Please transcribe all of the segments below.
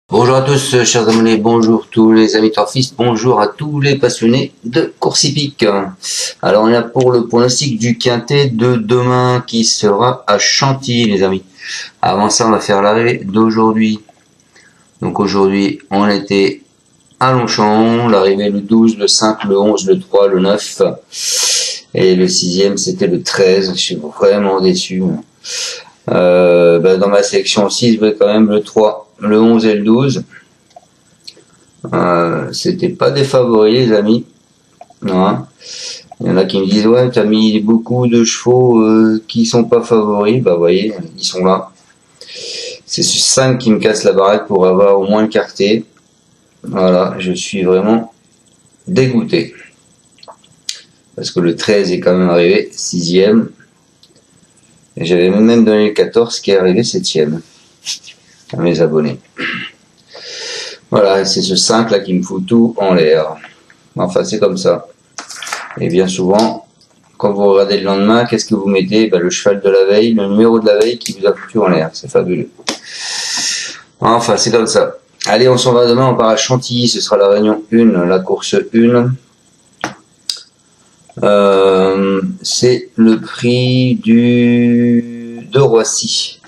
Bonjour à tous, chers abonnés, bonjour tous les amis turfistes, bonjour à tous les passionnés de course hippique. Alors on est là pour le pronostic du quintet de demain qui sera à Chantilly, les amis. Avant ça, on va faire l'arrivée d'aujourd'hui. Donc aujourd'hui, on était à Longchamp, l'arrivée le 12, le 5, le 11, le 3, le 9. Et le 6e, c'était le 13. Je suis vraiment déçu. Dans ma sélection 6, quand même le 3. Le 11 et le 12, c'était pas des favoris, les amis. Hein. Il y en a qui me disent, ouais, t'as mis beaucoup de chevaux qui sont pas favoris. Bah, vous voyez, ils sont là. C'est ce 5 qui me casse la baraque pour avoir au moins le quartier. Voilà, je suis vraiment dégoûté. Parce que le 13 est quand même arrivé 6e. Et j'avais même donné le 14 qui est arrivé 7e. À mes abonnés. Voilà, c'est ce 5 là qui me fout tout en l'air. Enfin, c'est comme ça. Et bien souvent, quand vous regardez le lendemain, qu'est-ce que vous mettez? Le cheval de la veille, le numéro de la veille qui vous a foutu en l'air. C'est fabuleux. Enfin, c'est comme ça. Allez, on s'en va demain, on part à Chantilly. Ce sera la réunion 1, la course 1. C'est le prix de Roissy.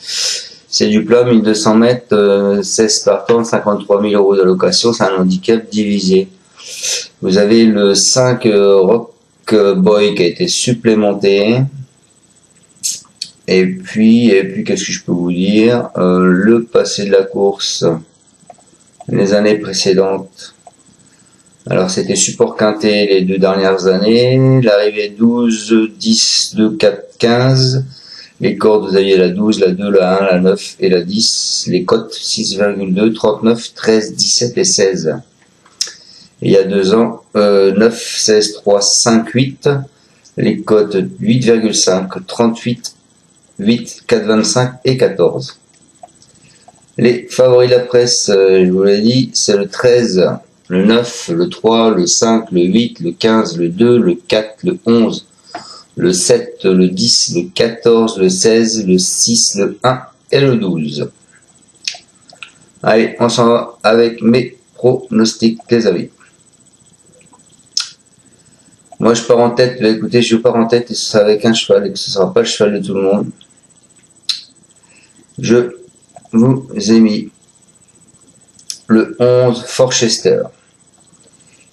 C'est du plat, 1200 mètres, 16 partants, 53 000 € d'allocation, c'est un handicap divisé. Vous avez le 5 Rock Boy qui a été supplémenté. Et puis qu'est-ce que je peux vous dire? Le passé de la course, les années précédentes. Alors c'était support quintet les 2 dernières années, l'arrivée 12, 10, 2, 4, 15. Les cordes, vous aviez la 12, la 2, la 1, la 9 et la 10. Les cotes 6,2, 39, 13, 17 et 16. Et il y a 2 ans, 9, 16, 3, 5, 8. Les cotes 8,5, 38, 8, 4, 25 et 14. Les favoris de la presse, je vous l'ai dit, c'est le 13, le 9, le 3, le 5, le 8, le 15, le 2, le 4, le 11. Le 7, le 10, le 14, le 16, le 6, le 1 et le 12. Allez, on s'en va avec mes pronostics, les amis. Moi, je pars en tête. Écoutez, je pars en tête et ce sera avec un cheval et que ce ne sera pas le cheval de tout le monde. Je vous ai mis le 11 Forchester.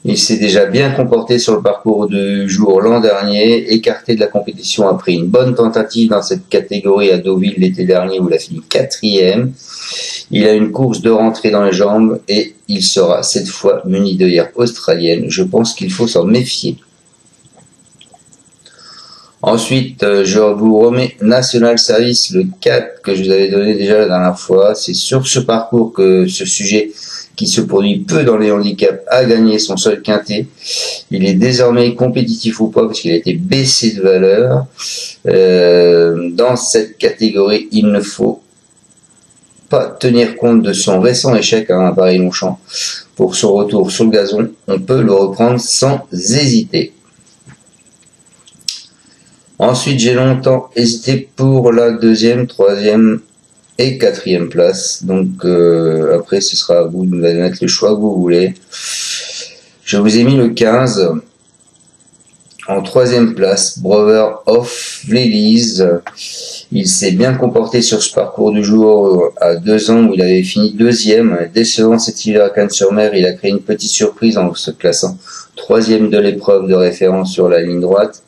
Il s'est déjà bien comporté sur le parcours de jour l'an dernier, écarté de la compétition après une bonne tentative dans cette catégorie à Deauville l'été dernier où il a fini 4e. Il a une course de rentrée dans les jambes et il sera cette fois muni d'œillères australiennes. Je pense qu'il faut s'en méfier. Ensuite, je vous remets National Service, le 4 que je vous avais donné déjà la dernière fois. C'est sur ce parcours que ce sujet qui se produit peu dans les handicaps a gagné son seul quintet. Il est désormais compétitif ou pas parce qu'il a été baissé de valeur. Dans cette catégorie, il ne faut pas tenir compte de son récent échec à Paris-Longchamp. Pour son retour sur le gazon, on peut le reprendre sans hésiter. Ensuite, j'ai longtemps hésité pour la 2e, 3e et 4e place. Donc après, ce sera à vous de mettre le choix que vous voulez. Je vous ai mis le 15 en 3e place, Brother of Lilies. Il s'est bien comporté sur ce parcours du jour à 2 ans où il avait fini 2e. Décevant cet hiver à Cannes-sur-Mer, il a créé une petite surprise en se classant 3e de l'épreuve de référence sur la ligne droite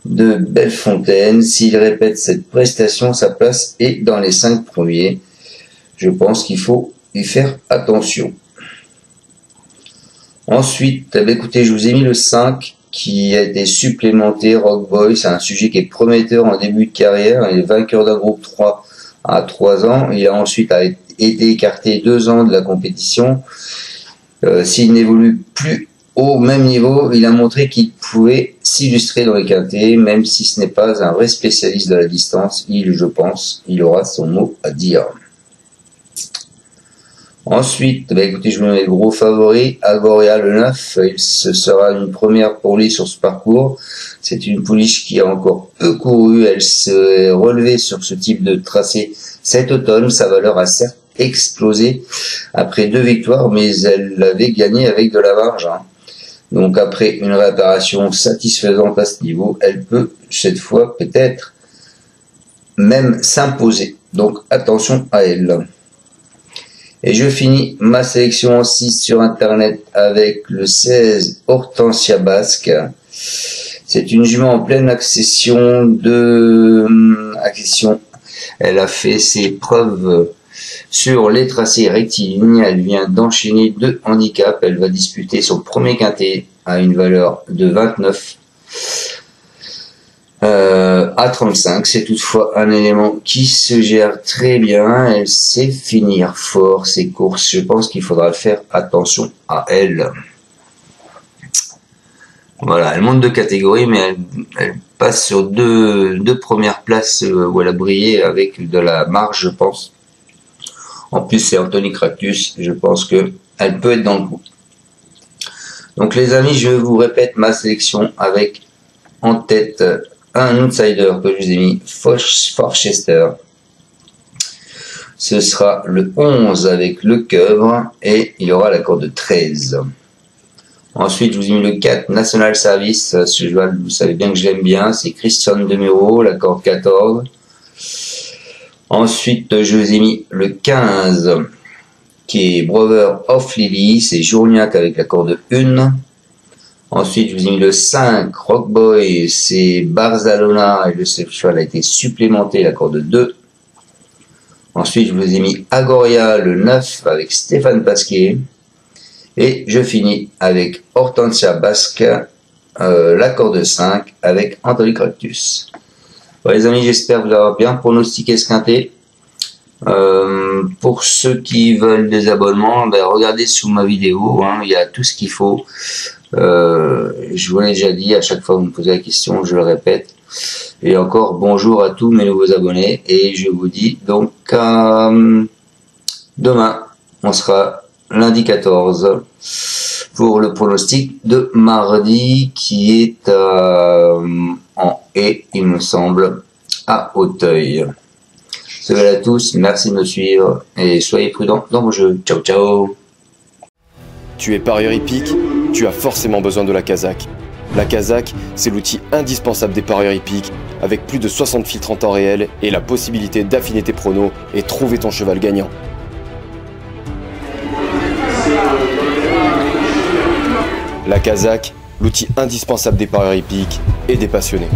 de Bellefontaine. S'il répète cette prestation, sa place est dans les 5 premiers. Je pense qu'il faut y faire attention. Ensuite, écoutez, je vous ai mis le 5 qui a été supplémenté, Rock Boy. C'est un sujet qui est prometteur en début de carrière. Il est vainqueur d'un groupe 3 à 3 ans. Il a ensuite été écarté 2 ans de la compétition. S'il n'évolue plus au même niveau, il a montré qu'il pouvait s'illustrer dans les quintets, même si ce n'est pas un vrai spécialiste de la distance. Je pense, il aura son mot à dire. Ensuite, écoutez, je vous mets le gros favori, Agoria le 9. Ce sera une première pour lui sur ce parcours. C'est une pouliche qui a encore peu couru. Elle s'est relevée sur ce type de tracé cet automne. Sa valeur a certes explosé après 2 victoires, mais elle l'avait gagné avec de la marge. Hein. Donc après une réparation satisfaisante à ce niveau, elle peut cette fois peut-être même s'imposer. Donc attention à elle. Et je finis ma sélection en 6 sur internet avec le 16 Hortensia Basque. C'est une jument en pleine accession. Elle a fait ses preuves sur les tracés rectilignes. Elle vient d'enchaîner 2 handicaps. Elle va disputer son premier quintet à une valeur de 29 à 35. C'est toutefois un élément qui se gère très bien. Elle sait finir fort ses courses. Je pense qu'il faudra faire attention à elle. Voilà, elle monte de catégorie, mais elle passe sur deux premières places où elle a brillé avec de la marge, je pense. En plus, c'est Anthony Cractus. Je pense que elle peut être dans le coup. Donc, les amis, je vous répète ma sélection avec en tête un outsider que je vous ai mis, Forchester. Ce sera le 11 avec le Coeuvre et il y aura la corde de 13. Ensuite, je vous ai mis le 4, National Service. Ce cheval, vous savez bien que je l'aime bien. C'est Christian Demuro, la corde 14. Ensuite, je vous ai mis le 15, qui est Brother of Lily. C'est Journiac avec la corde 1. Ensuite, je vous ai mis le 5, Rockboy. C'est Barzalona. Et le cheval a été supplémenté, la corde 2. Ensuite, je vous ai mis Agoria, le 9, avec Stéphane Pasquier. Et je finis avec Hortensia Basque, la corde 5, avec Anthony Cractus. Bon, les amis, j'espère vous avoir bien pronostiqué ce quintet. Pour ceux qui veulent des abonnements, ben, regardez sous ma vidéo, hein, il y a tout ce qu'il faut. Je vous l'ai déjà dit, à chaque fois que vous me posez la question, je le répète. Et encore, bonjour à tous mes nouveaux abonnés. Et je vous dis donc demain, on sera lundi 14 pour le pronostic de mardi qui est en et il me semble à Auteuil. Salut à tous, merci de me suivre et soyez prudents dans vos jeux. Ciao ciao. Tu es parieur hippique, tu as forcément besoin de la Kazakh. La Kazakh, c'est l'outil indispensable des parieurs hippiques avec plus de 60 filtres en temps réel et la possibilité d'affiner tes pronos et trouver ton cheval gagnant. La Kazakh, l'outil indispensable des parieurs hippiques et des passionnés.